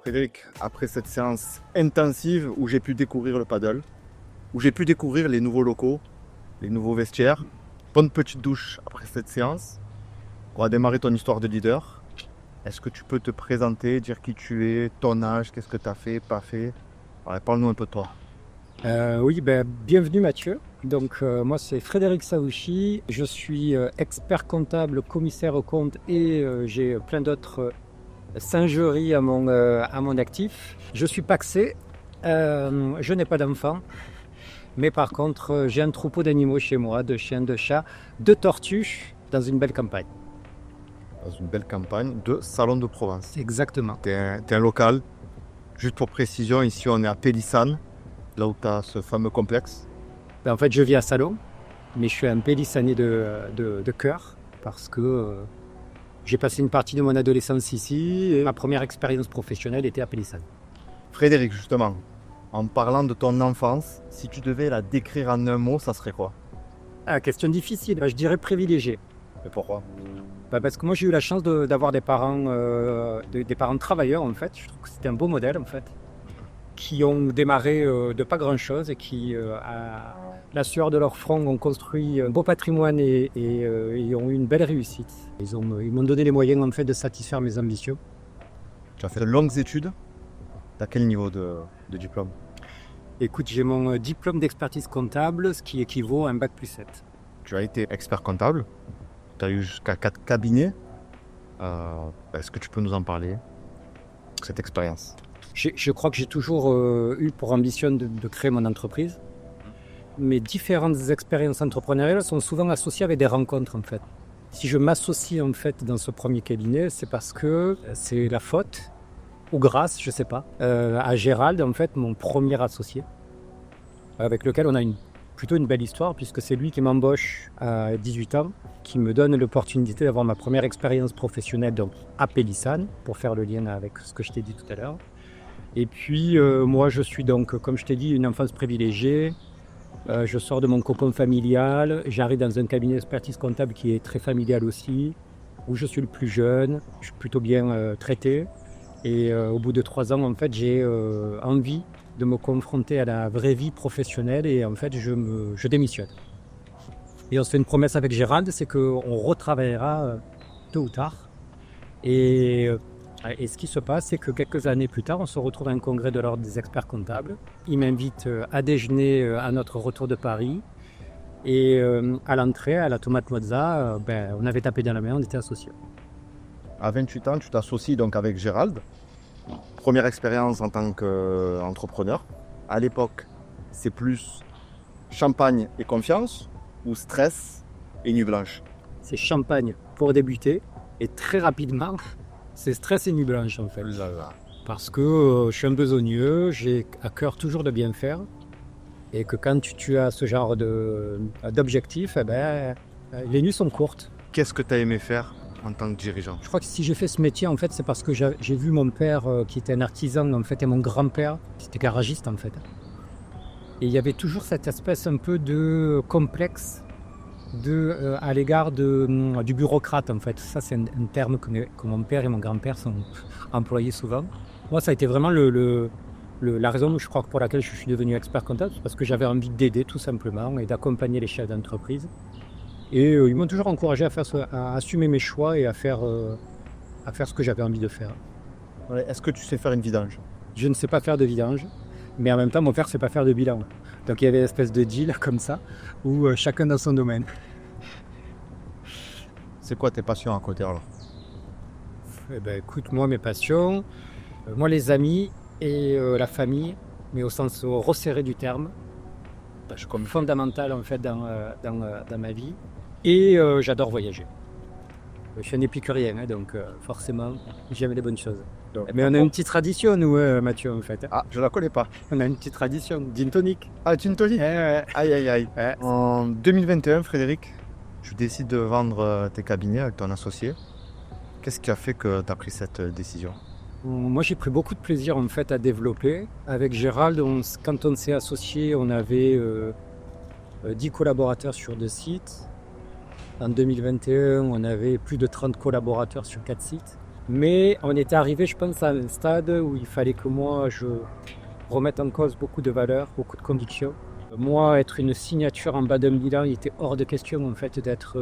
Frédéric, après cette séance intensive où j'ai pu découvrir le paddle, où j'ai pu découvrir les nouveaux locaux, les nouveaux vestiaires, bonne petite douche après cette séance, on va démarrer ton histoire de leader. Est-ce que tu peux te présenter, dire qui tu es, ton âge, qu'est-ce que tu as fait, pas fait? Ouais, parle-nous un peu de toi. Oui, bienvenue Mathieu. Donc, moi, c'est Frédéric Saouchi. Je suis expert comptable, commissaire aux comptes et j'ai plein d'autres singeries à mon actif. Je suis pacsé. Je n'ai pas d'enfant. Mais par contre, j'ai un troupeau d'animaux chez moi, de chiens, de chats, de tortues, dans une belle campagne. Dans une belle campagne de Salon de Provence. Exactement. Tu es un local. Juste pour précision, ici on est à Pélissane, là où tu as ce fameux complexe. En fait, je vis à Salon, mais je suis un Pélissanais de cœur parce que j'ai passé une partie de mon adolescence ici et ma première expérience professionnelle était à Pélissane. Frédéric, justement, en parlant de ton enfance, si tu devais la décrire en un mot, ça serait quoi? Ah, question difficile, je dirais privilégié. Mais pourquoi? Parce que moi j'ai eu la chance d'avoir des parents travailleurs en fait. Je trouve que c'était un beau modèle en fait, qui ont démarré de pas grand chose et qui, à la sueur de leur front, ont construit un beau patrimoine et ont eu une belle réussite. Ils m'ont donné les moyens en fait de satisfaire mes ambitions. Tu as fait de longues études. T'as quel niveau de diplôme? Écoute, j'ai mon diplôme d'expertise comptable, ce qui équivaut à un bac+7. Tu as été expert comptable. Tu as eu jusqu'à 4 cabinets. Est-ce que tu peux nous en parler, cette expérience? Je crois que j'ai toujours eu pour ambition de créer mon entreprise. Mes différentes expériences entrepreneuriales sont souvent associées avec des rencontres en fait. Si je m'associe en fait dans ce premier cabinet, c'est parce que c'est la faute, ou grâce, je sais pas, à Gérald en fait, mon premier associé, avec lequel on a plutôt une belle histoire puisque c'est lui qui m'embauche à 18 ans, qui me donne l'opportunité d'avoir ma première expérience professionnelle donc à Pélissane, pour faire le lien avec ce que je t'ai dit tout à l'heure. Et puis moi je suis donc, comme je t'ai dit, une enfance privilégiée. Je sors de mon cocon familial, j'arrive dans un cabinet d'expertise comptable qui est très familial aussi, où je suis le plus jeune, je suis plutôt bien traité. Et au bout de 3 ans, en fait, j'ai envie de me confronter à la vraie vie professionnelle et en fait, je démissionne. Et on se fait une promesse avec Gérald, c'est qu'on retravaillera tôt ou tard. Et ce qui se passe, c'est que quelques années plus tard, on se retrouve à un congrès de l'Ordre des experts comptables. Il m'invite à déjeuner à notre retour de Paris. Et à l'entrée, à la tomate mozza, on avait tapé dans la main, on était associés. À 28 ans, tu t'associes donc avec Gérald. Première expérience en tant qu'entrepreneur. À l'époque, c'est plus champagne et confiance ou stress et nuit blanche? C'est champagne pour débuter et très rapidement, c'est stress et nuit blanche en fait. Parce que je suis un besogneux, j'ai à cœur toujours de bien faire et que quand tu as ce genre d'objectif, les nuits sont courtes. Qu'est-ce que tu as aimé faire en tant que dirigeant? Je crois que si j'ai fait ce métier en fait, c'est parce que j'ai vu mon père qui était un artisan en fait et mon grand-père qui était garagiste en fait. Et il y avait toujours cette espèce un peu de complexe à l'égard du bureaucrate en fait. Ça c'est un terme que mon père et mon grand-père sont employés souvent. Moi ça a été vraiment la raison je crois pour laquelle je suis devenu expert comptable, parce que j'avais envie d'aider tout simplement et d'accompagner les chefs d'entreprise. Et ils m'ont toujours encouragé à assumer mes choix et à faire ce que j'avais envie de faire. Est-ce que tu sais faire une vidange? Je ne sais pas faire de vidange, mais en même temps mon père ne sait pas faire de bilan. Donc il y avait une espèce de deal comme ça, où chacun dans son domaine. C'est quoi tes passions à côté alors? Écoute, moi mes passions, moi les amis et la famille, mais au sens resserré du terme, comme fondamental en fait dans ma vie. Et j'adore voyager. Je suis un épicurien, hein, donc forcément j'aime les bonnes choses. Mais on a une petite tradition nous, Mathieu en fait. Ah, je la connais pas. On a une petite tradition, gin tonic. Ah, gin tonic. Ouais. Aïe aïe aïe. En 2021, Frédéric, tu décides de vendre tes cabinets avec ton associé. Qu'est-ce qui a fait que tu as pris cette décision? Moi j'ai pris beaucoup de plaisir en fait à développer. Avec Gérald, quand on s'est associé, on avait 10 collaborateurs sur 2 sites. En 2021, on avait plus de 30 collaborateurs sur 4 sites. Mais on était arrivé, je pense, à un stade où il fallait que moi, je remette en cause beaucoup de valeurs, beaucoup de convictions. Moi, être une signature en bas d'un bilan, il était hors de question en fait d'être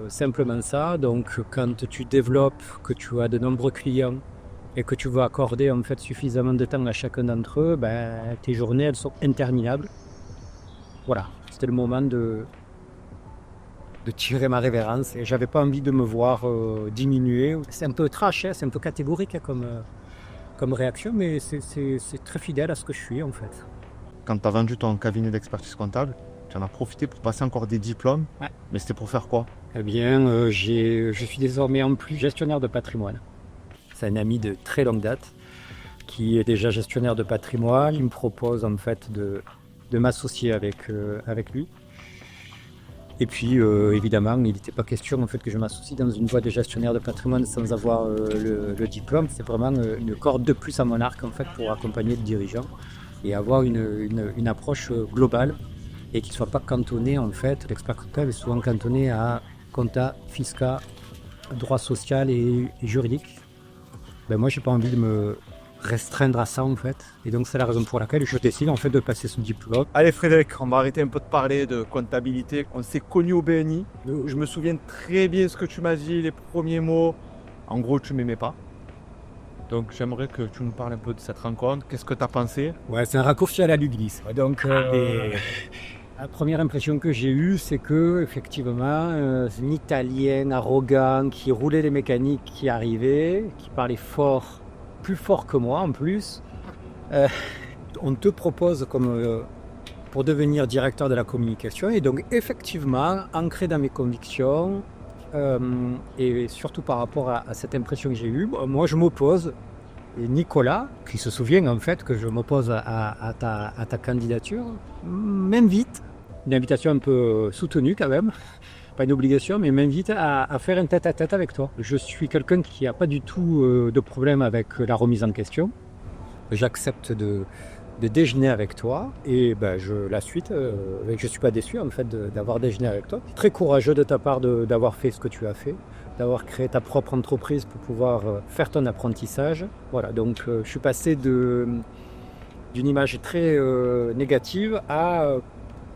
simplement ça. Donc, quand tu développes, que tu as de nombreux clients et que tu veux accorder en fait suffisamment de temps à chacun d'entre eux, ben, tes journées elles sont interminables. Voilà, c'était le moment de tirer ma révérence et j'avais pas envie de me voir diminuer. C'est un peu trash, hein, c'est un peu catégorique hein, comme réaction, mais c'est très fidèle à ce que je suis en fait. Quand tu as vendu ton cabinet d'expertise comptable, tu en as profité pour passer encore des diplômes. Ouais. Mais c'était pour faire quoi? Eh bien, je suis désormais en plus gestionnaire de patrimoine. C'est un ami de très longue date qui est déjà gestionnaire de patrimoine. Il me propose en fait de m'associer avec lui. Et puis évidemment, il n'était pas question en fait que je m'associe dans une boîte de gestionnaire de patrimoine sans avoir le diplôme. C'est vraiment une corde de plus à mon arc en fait pour accompagner le dirigeant et avoir une approche globale et qu'il ne soit pas cantonné en fait. L'expert comptable est souvent cantonné à compta, fiscal, droit social et juridique. Ben moi, j'ai pas envie de me restreindre à ça en fait. Et donc, c'est la raison pour laquelle je décide en fait de passer ce diplôme. Allez Frédéric, on va arrêter un peu de parler de comptabilité. On s'est connus au BNI. Je me souviens très bien ce que tu m'as dit, les premiers mots. En gros, tu m'aimais pas. Donc j'aimerais que tu nous parles un peu de cette rencontre. Qu'est-ce que tu as pensé? Ouais, c'est un raccourci à la Luglis. Donc, la première impression que j'ai eue, c'est que effectivement, un Italien arrogant qui roulait les mécaniques qui arrivait, qui parlait fort, plus fort que moi en plus. On te propose comme pour devenir directeur de la communication et donc effectivement, ancré dans mes convictions et surtout par rapport à cette impression que j'ai eue, moi je m'oppose. Et Nicolas, qui se souvient en fait que je m'oppose à ta candidature, m'invite, une invitation un peu soutenue quand même, pas une obligation, mais m'invite à faire un tête-à-tête avec toi. Je suis quelqu'un qui n'a pas du tout de problème avec la remise en question. J'accepte de déjeuner avec toi et ben, je ne suis pas déçu en fait d'avoir déjeuné avec toi. Très courageux de ta part d'avoir fait ce que tu as fait, d'avoir créé ta propre entreprise pour pouvoir faire ton apprentissage. Voilà, donc je suis passé d'une image très négative à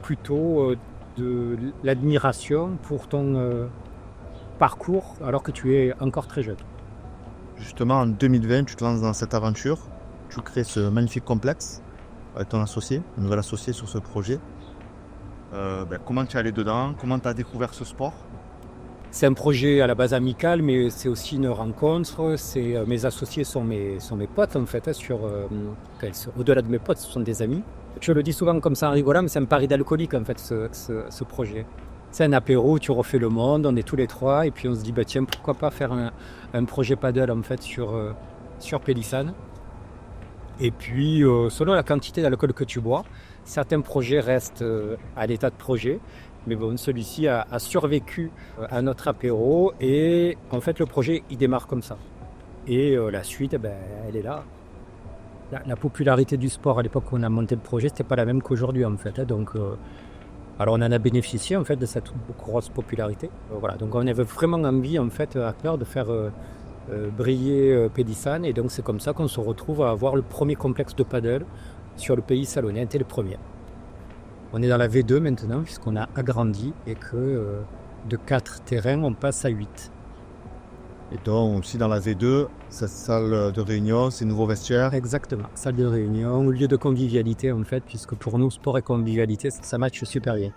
plutôt de l'admiration pour ton parcours alors que tu es encore très jeune. Justement, en 2020, tu te lances dans cette aventure. Tu crées ce magnifique complexe avec ton associé, un nouvel associé sur ce projet. Comment tu es allé dedans? Comment tu as découvert ce sport? C'est un projet à la base amical, mais c'est aussi une rencontre. Mes associés sont mes potes en fait. Au-delà de mes potes, ce sont des amis. Je le dis souvent comme ça en rigolant, mais c'est un pari d'alcoolique en fait ce projet. C'est un apéro, tu refais le monde, on est tous les trois et puis on se dit tiens, pourquoi pas faire un projet paddle en fait sur Pélissane. Et puis selon la quantité d'alcool que tu bois, certains projets restent à l'état de projet. Mais bon, celui-ci a survécu à notre apéro et en fait le projet il démarre comme ça. Et la suite, elle est là. La popularité du sport à l'époque où on a monté le projet, c'était pas la même qu'aujourd'hui en fait. Donc, alors on en a bénéficié en fait de cette grosse popularité. Voilà, donc on avait vraiment envie en fait à cœur de faire briller Pélissane et donc c'est comme ça qu'on se retrouve à avoir le premier complexe de paddle sur le pays salonnais. C'était le premier. On est dans la V2 maintenant puisqu'on a agrandi et que de 4 terrains on passe à 8. Et donc aussi dans la V2, cette salle de réunion, ces nouveaux vestiaires. Exactement, salle de réunion, lieu de convivialité en fait, puisque pour nous sport et convivialité ça matche super bien.